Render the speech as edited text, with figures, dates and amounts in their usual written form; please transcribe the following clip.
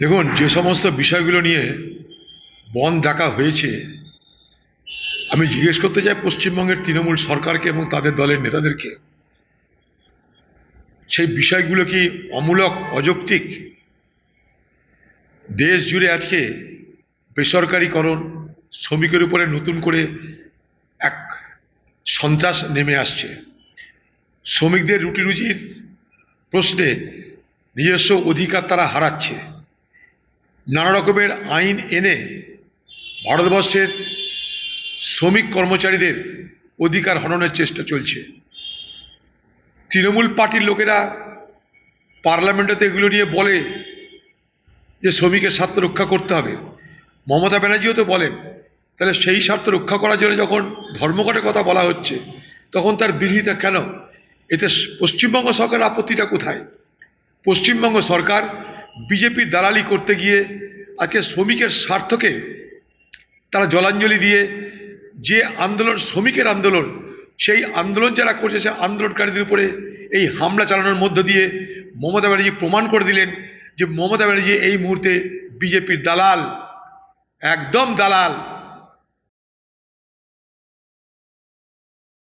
দেখুন, যে সমস্ত বিষয়গুলো নিয়ে বনধ ডাকা হয়েছে, আমি জিজ্ঞেস করতে চাই পশ্চিমবঙ্গের তৃণমূল সরকারকে এবং তাদের দলের নেতাদেরকে, সেই বিষয়গুলো কি অমূলক, অযৌক্তিক? দেশ জুড়ে আজকে বেসরকারিকরণ, শ্রমিকের উপরে নতুন করে এক সন্ত্রাস নেমে আসছে। শ্রমিকদের রুটি রুজির প্রশ্নে নিজস্ব অধিকার তারা হারাচ্ছে। নানা রকমের আইন এনে ভারতবর্ষের শ্রমিক কর্মচারীদের অধিকার হননের চেষ্টা চলছে। তৃণমূল পার্টির লোকেরা পার্লামেন্টেতে এগুলো নিয়ে বলে যে শ্রমিকের স্বার্থ রক্ষা করতে হবে। মমতা ব্যানার্জিও তো বলেন। তাহলে সেই স্বার্থ রক্ষা করার জন্য যখন ধর্মঘটের কথা বলা হচ্ছে, তখন তার বিরোধিতা কেন? এতে পশ্চিমবঙ্গ সরকারের আপত্তিটা কোথায়? পশ্চিমবঙ্গ সরকার বিজেপির দালালি করতে গিয়ে আজকে শ্রমিকের স্বার্থকে তারা জলাঞ্জলি দিয়ে যে আন্দোলন, শ্রমিকের আন্দোলন, সেই আন্দোলন যারা করছে, সে আন্দোলনকারীদের উপরে এই হামলা চালানোর মধ্য দিয়ে মমতা ব্যানার্জি প্রমাণ করে দিলেন যে মমতা ব্যানার্জি এই মুহূর্তে বিজেপির দালাল, একদম দালাল।